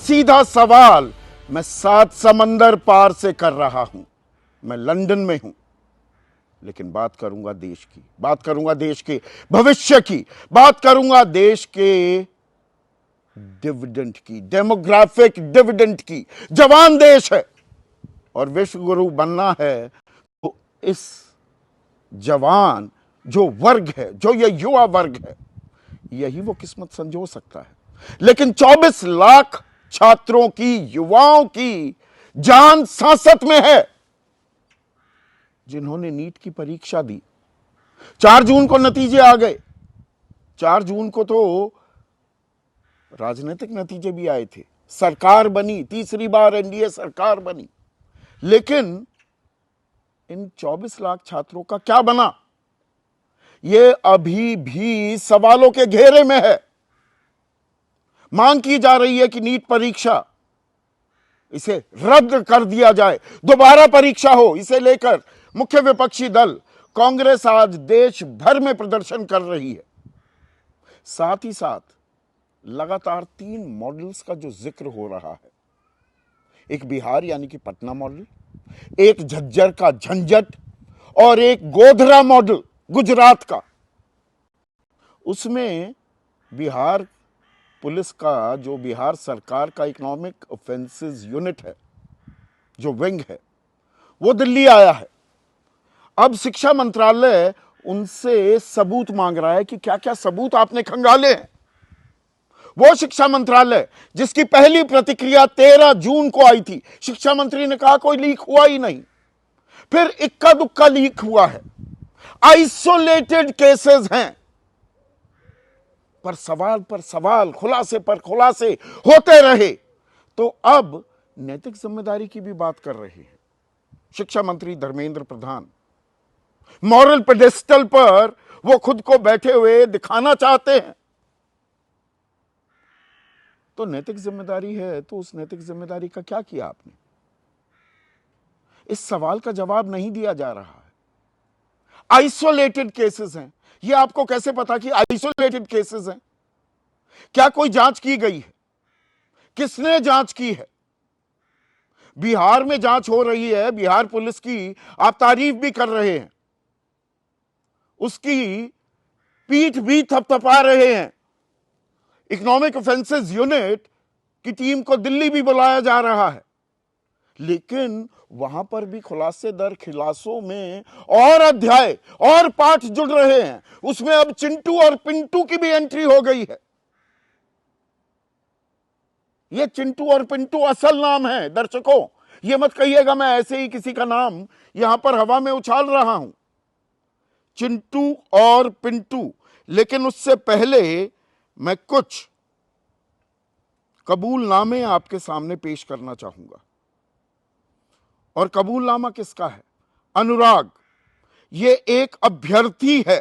सीधा सवाल मैं 7 समंदर पार से कर रहा हूं। मैं लंदन में हूं, लेकिन बात करूंगा देश की, बात करूंगा देश के भविष्य की, बात करूंगा देश के डिविडेंड की, डेमोग्राफिक डिविडेंड की। जवान देश है और विश्व गुरु बनना है तो इस जवान जो वर्ग है, जो ये युवा वर्ग है, यही वो किस्मत संजो सकता है। लेकिन 24 लाख छात्रों की, युवाओं की जान सांसत में है, जिन्होंने नीट की परीक्षा दी। 4 जून को नतीजे आ गए। 4 जून को तो राजनीतिक नतीजे भी आए थे, सरकार बनी, तीसरी बार एनडीए सरकार बनी। लेकिन इन 24 लाख छात्रों का क्या बना, यह अभी भी सवालों के घेरे में है। मांग की जा रही है कि नीट परीक्षा इसे रद्द कर दिया जाए, दोबारा परीक्षा हो। इसे लेकर मुख्य विपक्षी दल कांग्रेस आज देश भर में प्रदर्शन कर रही है। साथ ही साथ लगातार 3 मॉडल्स का जो जिक्र हो रहा है, एक बिहार यानी कि पटना मॉडल, एक झज्जर का झंझट और एक गोधरा मॉडल गुजरात का। उसमें बिहार पुलिस का, जो बिहार सरकार का इकोनॉमिक ऑफेंसेस यूनिट है, जो विंग है, वो दिल्ली आया है। अब शिक्षा मंत्रालय उनसे सबूत मांग रहा है कि क्या क्या सबूत आपने खंगाले हैं। वो शिक्षा मंत्रालय जिसकी पहली प्रतिक्रिया 13 जून को आई थी, शिक्षा मंत्री ने कहा कोई लीक हुआ ही नहीं। फिर इक्का दुक्का लीक हुआ है, आइसोलेटेड केसेस हैं, पर सवाल, खुलासे पर खुलासे होते रहे। तो अब नैतिक जिम्मेदारी की भी बात कर रहे हैं शिक्षा मंत्री धर्मेंद्र प्रधान। मॉरल पेडेस्टल पर वो खुद को बैठे हुए दिखाना चाहते हैं। तो नैतिक जिम्मेदारी है, तो उस नैतिक जिम्मेदारी का क्या किया आपने? इस सवाल का जवाब नहीं दिया जा रहा है। आइसोलेटेड केसेस हैं, ये आपको कैसे पता कि आइसोलेटेड केसेस हैं? क्या कोई जांच की गई है? किसने जांच की है? बिहार में जांच हो रही है, बिहार पुलिस की आप तारीफ भी कर रहे हैं, उसकी पीठ भी थपथपा रहे हैं। इकोनॉमिक ऑफेंसेस यूनिट की टीम को दिल्ली भी बुलाया जा रहा है, लेकिन वहां पर भी खुलासे दर खिलासों में और अध्याय और पाठ जुड़ रहे हैं। उसमें अब चिंटू और पिंटू की भी एंट्री हो गई है। ये चिंटू और पिंटू असल नाम है दर्शकों, ये मत कहिएगा मैं ऐसे ही किसी का नाम यहां पर हवा में उछाल रहा हूं। चिंटू और पिंटू। लेकिन उससे पहले मैं कुछ कबूलनामे आपके सामने पेश करना चाहूंगा। और कबूलनामा किसका है? अनुराग, ये एक अभ्यर्थी है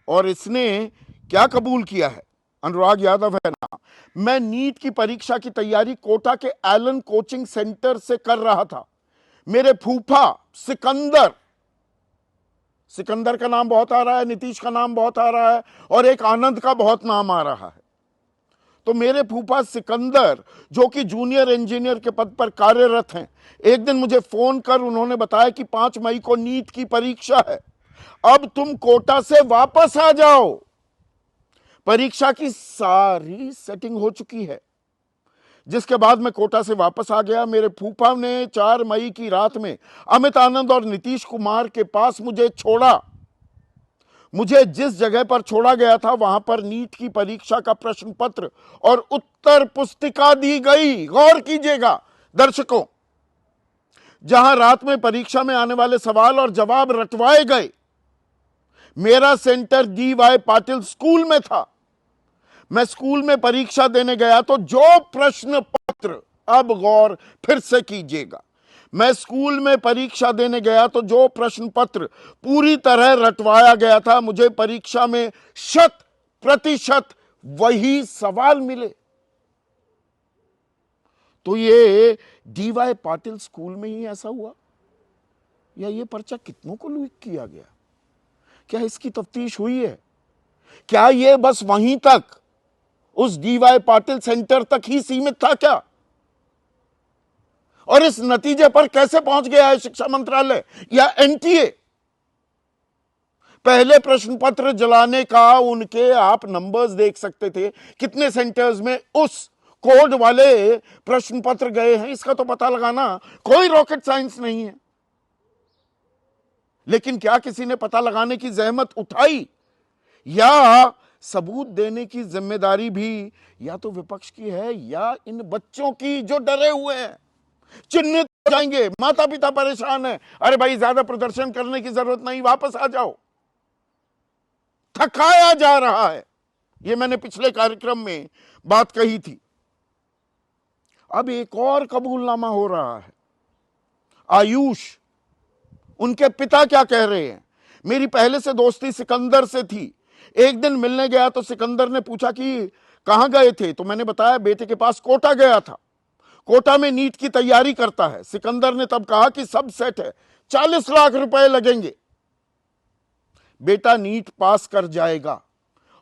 और इसने क्या कबूल किया है? अनुराग यादव है ना। मैं नीट की परीक्षा की तैयारी कोटा के एलन कोचिंग सेंटर से कर रहा था। मेरे फूफा सिकंदर, सिकंदर का नाम बहुत आ रहा है, नीतीश का नाम बहुत आ रहा है और एक आनंद का बहुत नाम आ रहा है। तो मेरे फूफा सिकंदर, जो कि जूनियर इंजीनियर के पद पर कार्यरत हैं, एक दिन मुझे फोन कर उन्होंने बताया कि 5 मई को नीट की परीक्षा है, अब तुम कोटा से वापस आ जाओ। परीक्षा की सारी सेटिंग हो चुकी है। जिसके बाद मैं कोटा से वापस आ गया। मेरे फूफा ने 4 मई की रात में अमित आनंद और नीतीश कुमार के पास मुझे छोड़ा। मुझे जिस जगह पर छोड़ा गया था वहां पर नीट की परीक्षा का प्रश्न पत्र और उत्तर पुस्तिका दी गई। गौर कीजिएगा दर्शकों, जहां रात में परीक्षा में आने वाले सवाल और जवाब रटवाए गए। मेरा सेंटर DY पाटिल स्कूल में था। मैं स्कूल में परीक्षा देने गया तो जो प्रश्न पत्र, अब गौर फिर से कीजिएगा, मैं स्कूल में परीक्षा देने गया तो जो प्रश्न पत्र पूरी तरह रटवाया गया था, मुझे परीक्षा में 100% वही सवाल मिले। तो ये DY पाटिल स्कूल में ही ऐसा हुआ या ये पर्चा कितनों को लीक किया गया? क्या इसकी तफ्तीश हुई है? क्या ये बस वहीं तक उस डीवाई पाटिल सेंटर तक ही सीमित था क्या? और इस नतीजे पर कैसे पहुंच गया है शिक्षा मंत्रालय या एनटीए? पहले प्रश्न पत्र जलाने का उनके आप नंबर्स देख सकते थे, कितने सेंटर्स में उस कोड वाले प्रश्न पत्र गए हैं, इसका तो पता लगाना कोई रॉकेट साइंस नहीं है। लेकिन क्या किसी ने पता लगाने की जहमत उठाई या सबूत देने की जिम्मेदारी भी या तो विपक्ष की है या इन बच्चों की जो डरे हुए हैं, चिन्हित हो जाएंगे, माता पिता परेशान है, अरे भाई ज्यादा प्रदर्शन करने की जरूरत नहीं, वापस आ जाओ, थकाया जा रहा है। यह मैंने पिछले कार्यक्रम में बात कही थी। अब एक और कबूलनामा हो रहा है। आयुष, उनके पिता क्या कह रहे हैं? मेरी पहले से दोस्ती सिकंदर से थी। एक दिन मिलने गया तो सिकंदर ने पूछा कि कहां गए थे, तो मैंने बताया बेटे के पास कोटा गया था, कोटा में नीट की तैयारी करता है। सिकंदर ने तब कहा कि सब सेट है, 40 लाख रुपए लगेंगे, बेटा नीट पास कर जाएगा।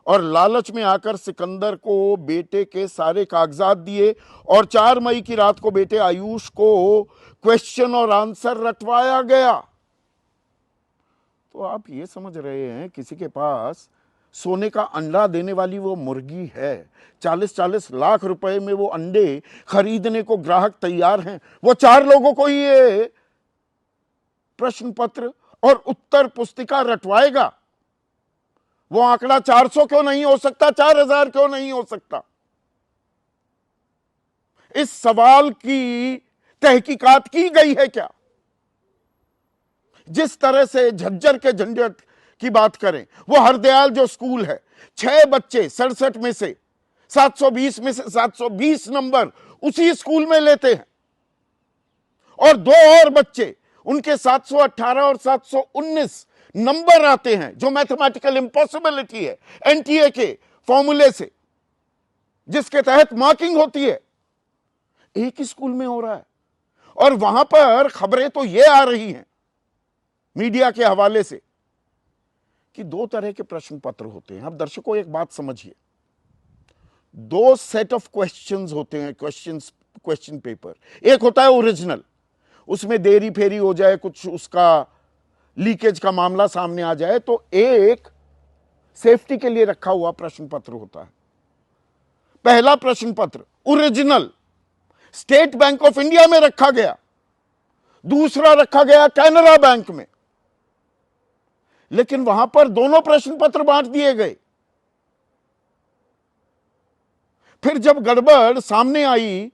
और लालच में आकर सिकंदर को बेटे के सारे कागजात दिए और 4 मई की रात को बेटे आयुष को क्वेश्चन और आंसर रटवाया गया। तो आप ये समझ रहे हैं किसी के पास सोने का अंडा देने वाली वो मुर्गी है, 40-40 लाख रुपए में वो अंडे खरीदने को ग्राहक तैयार हैं, वो 4 लोगों को ये प्रश्न पत्र और उत्तर पुस्तिका रटवाएगा। वो आंकड़ा 400 क्यों नहीं हो सकता, 4000 क्यों नहीं हो सकता? इस सवाल की तहकीकात की गई है क्या? जिस तरह से झज्जर के झंझट की बात करें, वो हरदयाल जो स्कूल है, 6 बच्चे 67 में से 720 में से 720 नंबर उसी स्कूल में लेते हैं, और 2 और बच्चे उनके 718 और 719 नंबर आते हैं, जो मैथमेटिकल इंपॉसिबिलिटी है एनटीए के फॉर्मूले से, जिसके तहत मार्किंग होती है, एक ही स्कूल में हो रहा है। और वहां पर खबरें तो ये आ रही हैं मीडिया के हवाले से कि 2 तरह के प्रश्न पत्र होते हैं। अब दर्शकों एक बात समझिए, 2 सेट ऑफ क्वेश्चंस होते हैं, क्वेश्चन पेपर। एक होता है ओरिजिनल, उसमें देरी फेरी हो जाए, कुछ उसका लीकेज का मामला सामने आ जाए तो एक सेफ्टी के लिए रखा हुआ प्रश्न पत्र होता है। पहला प्रश्न पत्र original state bank of India में रखा गया, दूसरा रखा गया कैनरा बैंक में, लेकिन वहां पर दोनों प्रश्न पत्र बांट दिए गए। फिर जब गड़बड़ सामने आई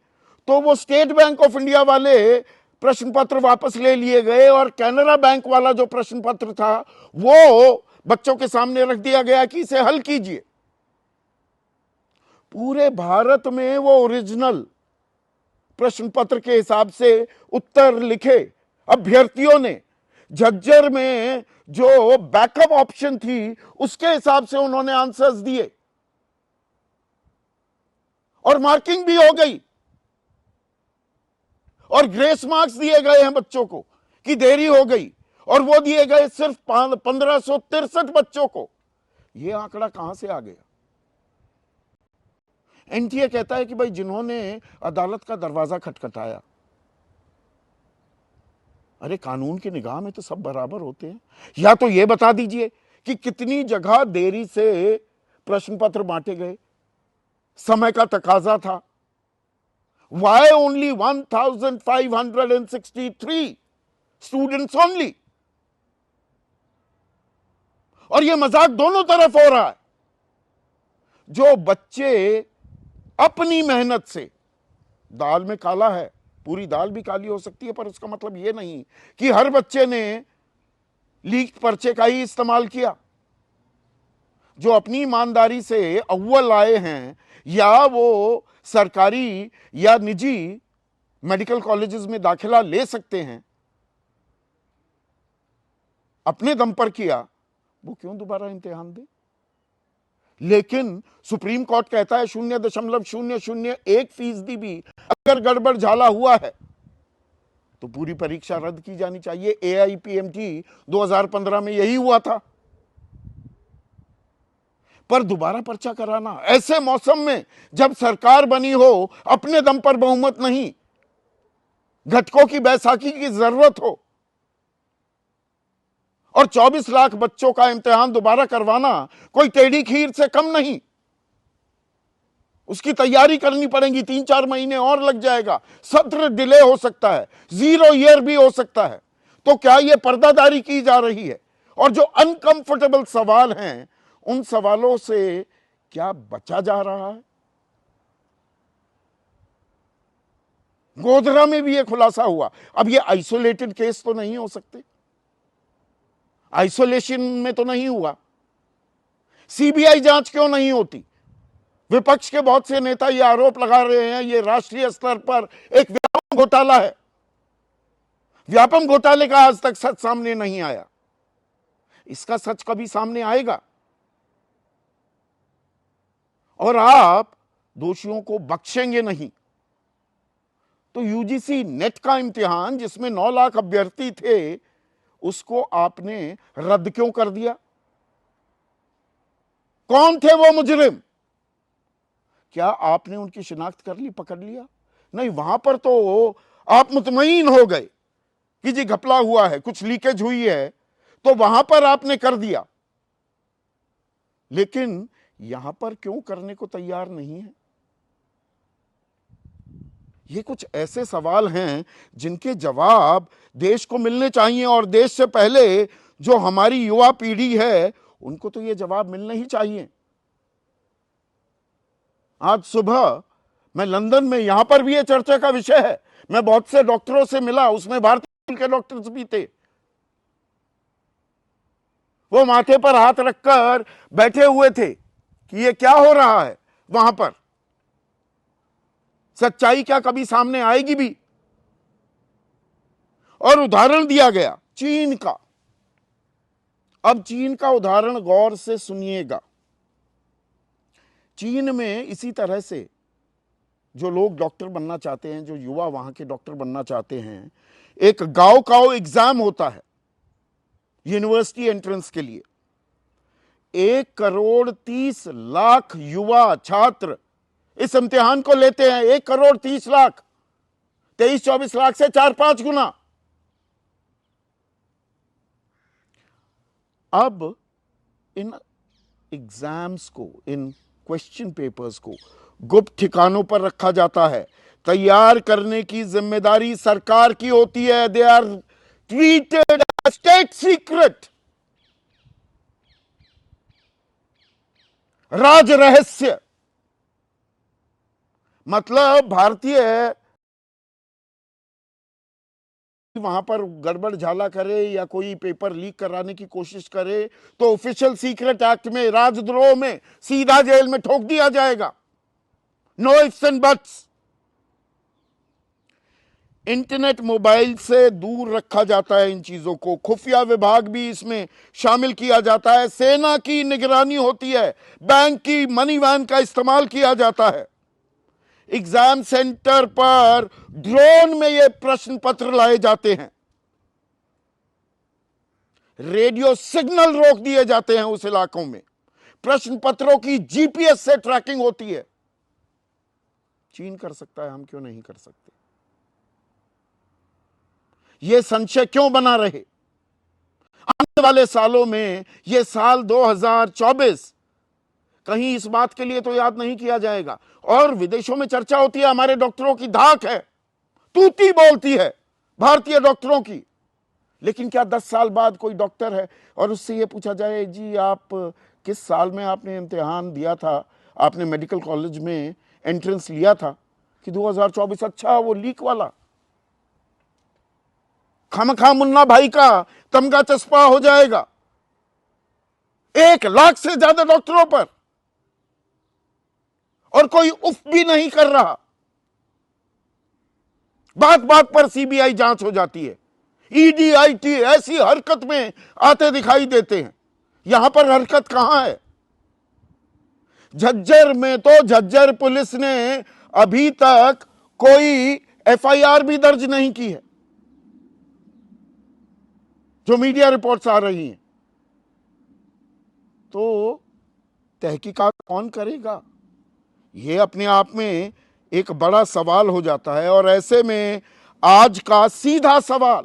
तो वो स्टेट बैंक ऑफ इंडिया वाले प्रश्न पत्र वापस ले लिए गए और कैनरा बैंक वाला जो प्रश्न पत्र था वो बच्चों के सामने रख दिया गया कि इसे हल कीजिए। पूरे भारत में वो ओरिजिनल प्रश्न पत्र के हिसाब से उत्तर लिखे अभ्यर्थियों ने, झज्जर में जो बैकअप ऑप्शन थी उसके हिसाब से उन्होंने आंसर्स दिए और मार्किंग भी हो गई और ग्रेस मार्क्स दिए गए हैं बच्चों को कि देरी हो गई, और वो दिए गए सिर्फ 1563 बच्चों को। यह आंकड़ा कहां से आ गया? एनटीए कहता है कि भाई जिन्होंने अदालत का दरवाजा खटखटाया, अरे कानून की निगाह में तो सब बराबर होते हैं। या तो यह बता दीजिए कि कितनी जगह देरी से प्रश्न पत्र बांटे गए, समय का तकाजा था। Why only 1563 students only? और यह मजाक दोनों तरफ हो रहा है। जो बच्चे अपनी मेहनत से, दाल में काला है, पूरी दाल भी काली हो सकती है, पर उसका मतलब यह नहीं कि हर बच्चे ने लीक पर्चे का ही इस्तेमाल किया। जो अपनी ईमानदारी से अव्वल आए हैं या वो सरकारी या निजी मेडिकल कॉलेजेस में दाखिला ले सकते हैं, अपने दम पर किया, वो क्यों दोबारा इम्तिहान दे? लेकिन सुप्रीम कोर्ट कहता है 0.001% भी अगर गड़बड़ झाला हुआ है तो पूरी परीक्षा रद्द की जानी चाहिए। AIPMT 2015 में यही हुआ था। पर दोबारा पर्चा कराना ऐसे मौसम में जब सरकार बनी हो, अपने दम पर बहुमत नहीं, घटकों की बैसाखी की जरूरत हो, और 24 लाख बच्चों का इम्तिहान दोबारा करवाना कोई टेढ़ी खीर से कम नहीं। उसकी तैयारी करनी पड़ेगी, 3-4 महीने और लग जाएगा, सत्र डिले हो सकता है, 0 ईयर भी हो सकता है। तो क्या यह पर्दादारी की जा रही है? और जो अनकंफर्टेबल सवाल हैं, उन सवालों से क्या बचा जा रहा है? गोधरा में भी यह खुलासा हुआ। अब ये आइसोलेटेड केस तो नहीं हो सकते, आइसोलेशन में तो नहीं हुआ। सीबीआई जांच क्यों नहीं होती? विपक्ष के बहुत से नेता ये आरोप लगा रहे हैं ये राष्ट्रीय स्तर पर एक व्यापम घोटाला है। व्यापम घोटाले का आज तक सच सामने नहीं आया, इसका सच कभी सामने आएगा। और आप दोषियों को बख्शेंगे नहीं। तो यूजीसी नेट का इम्तिहान जिसमें 9 लाख अभ्यर्थी थे, उसको आपने रद्द क्यों कर दिया? कौन थे वो मुजरिम? क्या आपने उनकी शिनाख्त कर ली, पकड़ लिया? नहीं, वहां पर तो आप मुतमईन हो गए कि जी घपला हुआ है, कुछ लीकेज हुई है, तो वहां पर आपने कर दिया। लेकिन यहां पर क्यों करने को तैयार नहीं है? ये कुछ ऐसे सवाल हैं जिनके जवाब देश को मिलने चाहिए, और देश से पहले जो हमारी युवा पीढ़ी है उनको तो ये जवाब मिलने ही चाहिए। आज सुबह मैं लंदन में, यहां पर भी ये चर्चा का विषय है, मैं बहुत से डॉक्टरों से मिला, उसमें भारतीय के डॉक्टर्स भी थे। वो माथे पर हाथ रखकर बैठे हुए थे कि ये क्या हो रहा है वहां पर, सच्चाई क्या कभी सामने आएगी भी? और उदाहरण दिया गया चीन का। अब चीन का उदाहरण गौर से सुनिएगा। चीन में इसी तरह से जो लोग डॉक्टर बनना चाहते हैं, जो युवा वहां के डॉक्टर बनना चाहते हैं, एक गांव काओ एग्जाम होता है यूनिवर्सिटी एंट्रेंस के लिए। 1,30,00,000 युवा छात्र इस इम्तिहान को लेते हैं। 1,30,00,000, 23-24 लाख से 4-5 गुना। अब इन एग्जाम्स को, इन क्वेश्चन पेपर्स को गुप्त ठिकानों पर रखा जाता है। तैयार करने की जिम्मेदारी सरकार की होती है। They are treated as state secret, राज रहस्य। मतलब भारतीय वहां पर गड़बड़ झाला करे या कोई पेपर लीक कराने की कोशिश करे तो ऑफिशियल सीक्रेट एक्ट में, राजद्रोह में सीधा जेल में ठोक दिया जाएगा। No ifs and buts. Internet, mobile से दूर रखा जाता है इन चीजों को। खुफिया विभाग भी इसमें शामिल किया जाता है। सेना की निगरानी होती है। बैंक की मनी वैन का इस्तेमाल किया जाता है। एग्जाम सेंटर पर ड्रोन में ये प्रश्न पत्र लाए जाते हैं। रेडियो सिग्नल रोक दिए जाते हैं उस इलाकों में। प्रश्न पत्रों की जीपीएस से ट्रैकिंग होती है। चीन कर सकता है, हम क्यों नहीं कर सकते? यह संशय क्यों बना रहे? आने वाले सालों में, यह साल 2024 कहीं इस बात के लिए तो याद नहीं किया जाएगा। और विदेशों में चर्चा होती है, हमारे डॉक्टरों की धाक है, तूती बोलती है भारतीय डॉक्टरों की। लेकिन क्या 10 साल बाद कोई डॉक्टर है और उससे यह पूछा जाए, जी आप किस साल में आपने इम्तिहान दिया था, आपने मेडिकल कॉलेज में एंट्रेंस लिया था, कि 2024? अच्छा, वो लीक वाला। खामखा मुन्ना भाई का तमगा चस्पा हो जाएगा 1 लाख से ज्यादा डॉक्टरों पर, और कोई उफ भी नहीं कर रहा। बात बात पर सीबीआई जांच हो जाती है। ईडी, आईटी ऐसी हरकत में आते दिखाई देते हैं। यहां पर हरकत कहां है? झज्जर में तो झज्जर पुलिस ने अभी तक कोई एफआईआर भी दर्ज नहीं की है, जो मीडिया रिपोर्ट्स आ रही हैं। तो तहकीकात कौन करेगा? ये अपने आप में एक बड़ा सवाल हो जाता है। और ऐसे में आज का सीधा सवाल,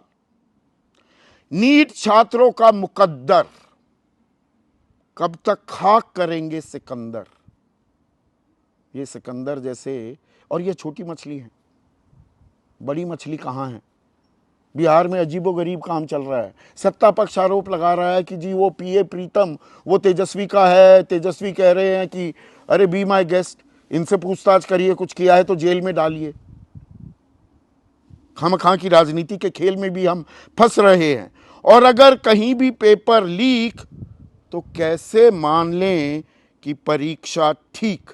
नीट छात्रों का मुकद्दर कब तक खाक करेंगे सिकंदर? ये सिकंदर जैसे, और ये छोटी मछली है, बड़ी मछली कहाँ है? बिहार में अजीबोगरीब काम चल रहा है। सत्ता पक्ष आरोप लगा रहा है कि जी वो पीए प्रीतम वो तेजस्वी का है। तेजस्वी कह रहे हैं कि अरे बी माय गेस्ट, इनसे पूछताछ करिए, कुछ किया है तो जेल में डालिए। खामखा की राजनीति के खेल में भी हम फंस रहे हैं। और अगर कहीं भी पेपर लीक तो कैसे मान लें कि परीक्षा ठीक?